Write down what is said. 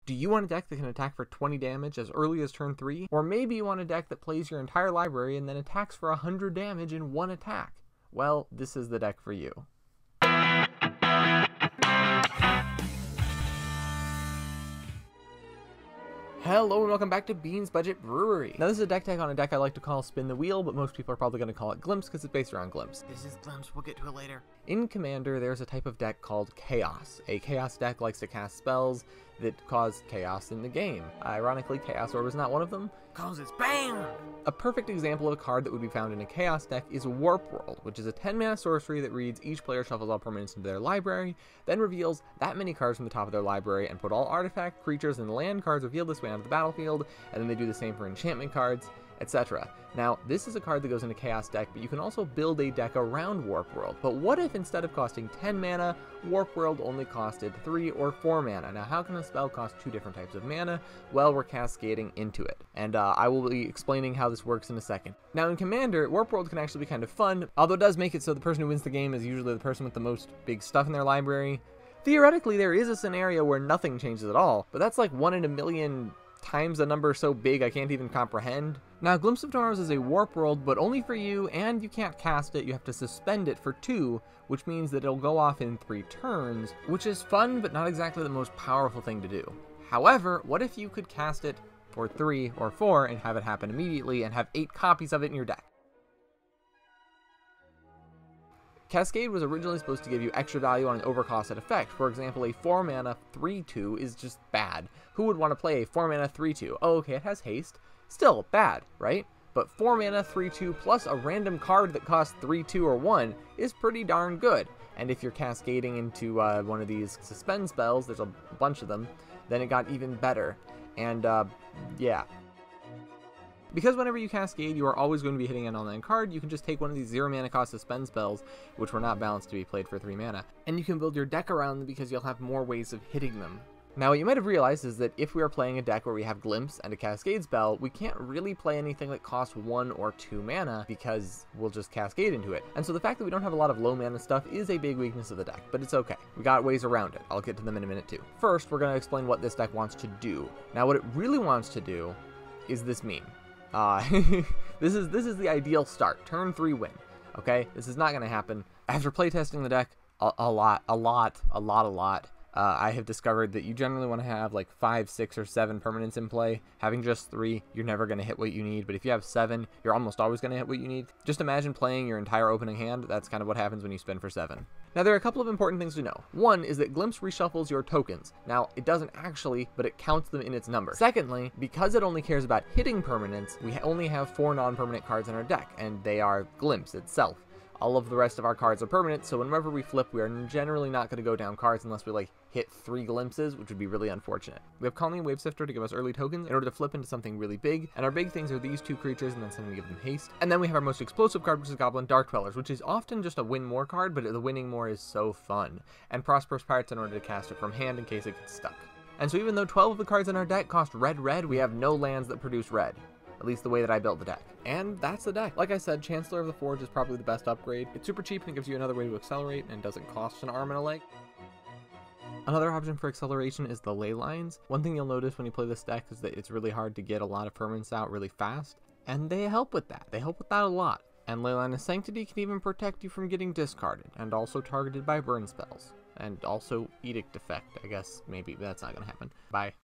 Do you want a deck that can attack for 20 damage as early as turn 3? Or maybe you want a deck that plays your entire library and then attacks for 100 damage in one attack? Well, this is the deck for you. Hello and welcome back to Bean's Budget Brewery. Now this is a deck tag on a deck I like to call Spin the Wheel, but most people are probably going to call it Glimpse because it's based around Glimpse. This is Glimpse, we'll get to it later. In Commander, there's a type of deck called Chaos. A Chaos deck likes to cast spells that cause chaos in the game. Ironically, Chaos Orb is not one of them. Causes BAM! A perfect example of a card that would be found in a Chaos deck is Warp World, which is a 10-mana sorcery that reads each player shuffles all permanents into their library, then reveals that many cards from the top of their library and put all artifact, creatures, and land cards revealed this way onto the battlefield, and then they do the same for enchantment cards, etc. Now, this is a card that goes in a Chaos deck, but you can also build a deck around Warp World. But what if instead of costing 10 mana, Warp World only costed 3 or 4 mana? Now, how can a spell cost 2 different types of mana? Well, we're cascading into it. And I will be explaining how this works in a second. Now, in Commander, Warp World can actually be kind of fun, although it does make it so the person who wins the game is usually the person with the most big stuff in their library. Theoretically, there is a scenario where nothing changes at all, but that's like 1 in a million times a number so big I can't even comprehend. Now, Glimpse of Tomorrows is a Warp World, but only for you, and you can't cast it. You have to suspend it for 2, which means that it'll go off in 3 turns, which is fun, but not exactly the most powerful thing to do. However, what if you could cast it for 3 or 4 and have it happen immediately and have 8 copies of it in your deck? Cascade was originally supposed to give you extra value on an overcosted effect. For example, a 4-mana 3/2 is just bad. Who would want to play a 4-mana 3/2? Oh, okay, it has haste. Still bad, right? But 4-mana 3/2 plus a random card that costs 3, 2, or 1 is pretty darn good. And if you're cascading into one of these suspend spells, there's a bunch of them, then it got even better. And yeah. Because whenever you cascade, you are always going to be hitting an online card, you can just take one of these 0 mana cost suspend spells, which were not balanced to be played for 3 mana, and you can build your deck around them because you'll have more ways of hitting them. Now, what you might have realized is that if we are playing a deck where we have Glimpse and a Cascade spell, we can't really play anything that costs 1 or 2 mana because we'll just cascade into it. And so the fact that we don't have a lot of low mana stuff is a big weakness of the deck, but it's okay. We got ways around it. I'll get to them in a minute too. First, we're going to explain what this deck wants to do. Now, what it really wants to do is this meme. This is the ideal start. Turn 3 win. Okay? This is not going to happen. After playtesting the deck a lot, I have discovered that you generally want to have like 5, 6, or 7 permanents in play. Having just 3, you're never going to hit what you need, but if you have 7, you're almost always going to hit what you need. Just imagine playing your entire opening hand. That's kind of what happens when you spin for 7. Now, there are a couple of important things to know. One is that Glimpse reshuffles your tokens. Now, it doesn't actually, but it counts them in its number. Secondly, because it only cares about hitting permanents, we only have 4 non-permanent cards in our deck, and they are Glimpse itself. All of the rest of our cards are permanent, so whenever we flip, we are generally not going to go down cards unless we like hit 3 glimpses, which would be really unfortunate. We have Calling Wave Sifter to give us early tokens in order to flip into something really big, and our big things are these 2 creatures and then something to give them haste. And then we have our most explosive card, which is Goblin Dark Dwellers, which is often just a win more card, but the winning more is so fun. And Prosperous Pirates in order to cast it from hand in case it gets stuck. And so even though 12 of the cards in our deck cost red, we have no lands that produce red. At least the way that I built the deck. And that's the deck. Like I said, Chancellor of the Forge is probably the best upgrade. It's super cheap and it gives you another way to accelerate and doesn't cost an arm and a leg. Another option for acceleration is the ley lines. One thing you'll notice when you play this deck is that it's really hard to get a lot of permanents out really fast, and they help with that. They help with that a lot. And Leyline of Sanctity can even protect you from getting discarded, and also targeted by burn spells. And also Edict Effect, I guess maybe that's not gonna happen. Bye.